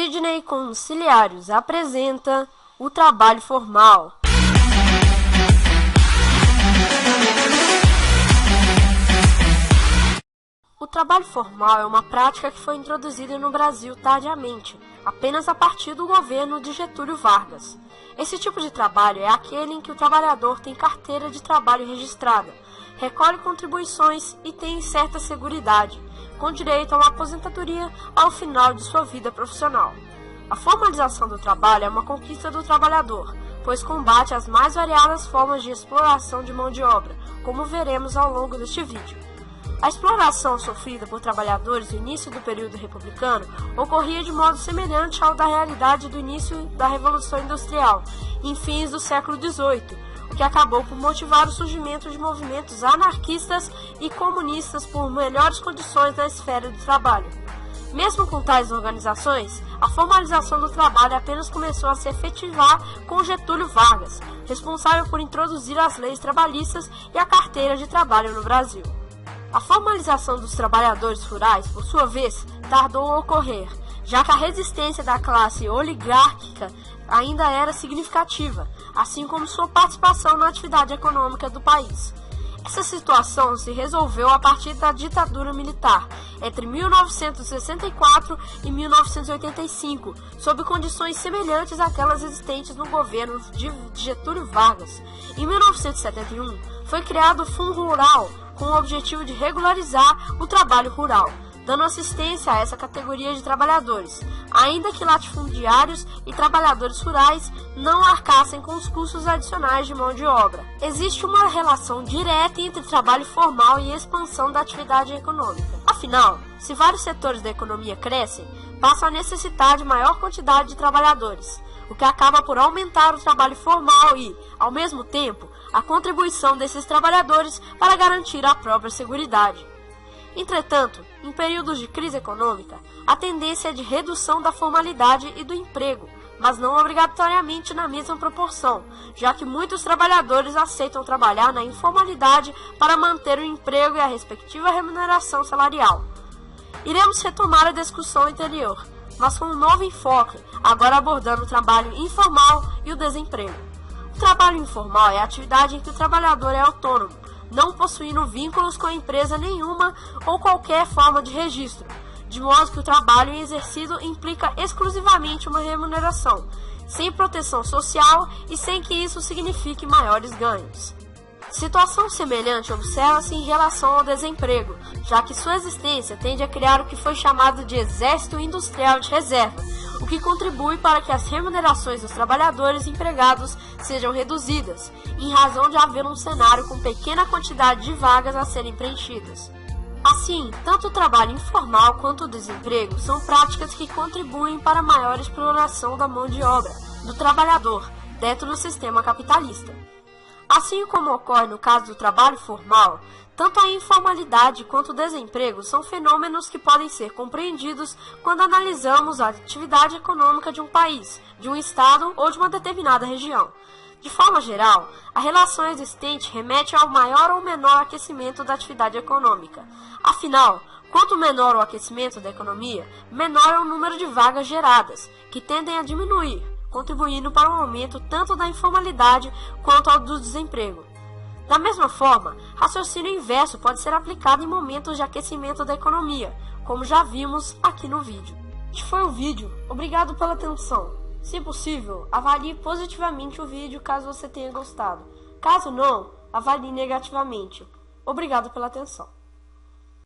Sidney Conciliários apresenta o trabalho formal. O trabalho formal é uma prática que foi introduzida no Brasil tardiamente, apenas a partir do governo de Getúlio Vargas. Esse tipo de trabalho é aquele em que o trabalhador tem carteira de trabalho registrada, recolhe contribuições e tem certa seguridade, com direito a uma aposentadoria ao final de sua vida profissional. A formalização do trabalho é uma conquista do trabalhador, pois combate as mais variadas formas de exploração de mão de obra, como veremos ao longo deste vídeo. A exploração sofrida por trabalhadores no início do período republicano ocorria de modo semelhante ao da realidade do início da Revolução Industrial, em fins do século XVIII, o que acabou por motivar o surgimento de movimentos anarquistas e comunistas por melhores condições na esfera do trabalho. Mesmo com tais organizações, a formalização do trabalho apenas começou a se efetivar com Getúlio Vargas, responsável por introduzir as leis trabalhistas e a carteira de trabalho no Brasil. A formalização dos trabalhadores rurais, por sua vez, tardou a ocorrer, já que a resistência da classe oligárquica ainda era significativa, assim como sua participação na atividade econômica do país. Essa situação se resolveu a partir da ditadura militar, entre 1964 e 1985, sob condições semelhantes àquelas existentes no governo de Getúlio Vargas. Em 1971, foi criado o Fundo Rural, com o objetivo de regularizar o trabalho rural, dando assistência a essa categoria de trabalhadores, ainda que latifundiários e trabalhadores rurais não arcassem com os custos adicionais de mão de obra. Existe uma relação direta entre trabalho formal e expansão da atividade econômica. Afinal, se vários setores da economia crescem, passam a necessitar de maior quantidade de trabalhadores, o que acaba por aumentar o trabalho formal e, ao mesmo tempo, a contribuição desses trabalhadores para garantir a própria seguridade. Entretanto, em períodos de crise econômica, a tendência é de redução da formalidade e do emprego, mas não obrigatoriamente na mesma proporção, já que muitos trabalhadores aceitam trabalhar na informalidade para manter o emprego e a respectiva remuneração salarial. Iremos retomar a discussão anterior, mas com um novo enfoque, agora abordando o trabalho informal e o desemprego. O trabalho informal é a atividade em que o trabalhador é autônomo, não possuindo vínculos com a empresa nenhuma ou qualquer forma de registro, de modo que o trabalho exercido implica exclusivamente uma remuneração, sem proteção social e sem que isso signifique maiores ganhos. Situação semelhante observa-se em relação ao desemprego, já que sua existência tende a criar o que foi chamado de exército industrial de reserva, o que contribui para que as remunerações dos trabalhadores empregados sejam reduzidas, em razão de haver um cenário com pequena quantidade de vagas a serem preenchidas. Assim, tanto o trabalho informal quanto o desemprego são práticas que contribuem para a maior exploração da mão de obra do trabalhador dentro do sistema capitalista. Assim como ocorre no caso do trabalho formal, tanto a informalidade quanto o desemprego são fenômenos que podem ser compreendidos quando analisamos a atividade econômica de um país, de um estado ou de uma determinada região. De forma geral, a relação existente remete ao maior ou menor aquecimento da atividade econômica. Afinal, quanto menor o aquecimento da economia, menor é o número de vagas geradas, que tendem a diminuir, contribuindo para o aumento tanto da informalidade quanto ao do desemprego. Da mesma forma, raciocínio inverso pode ser aplicado em momentos de aquecimento da economia, como já vimos aqui no vídeo. Este foi o vídeo, obrigado pela atenção. Se possível, avalie positivamente o vídeo caso você tenha gostado. Caso não, avalie negativamente. Obrigado pela atenção.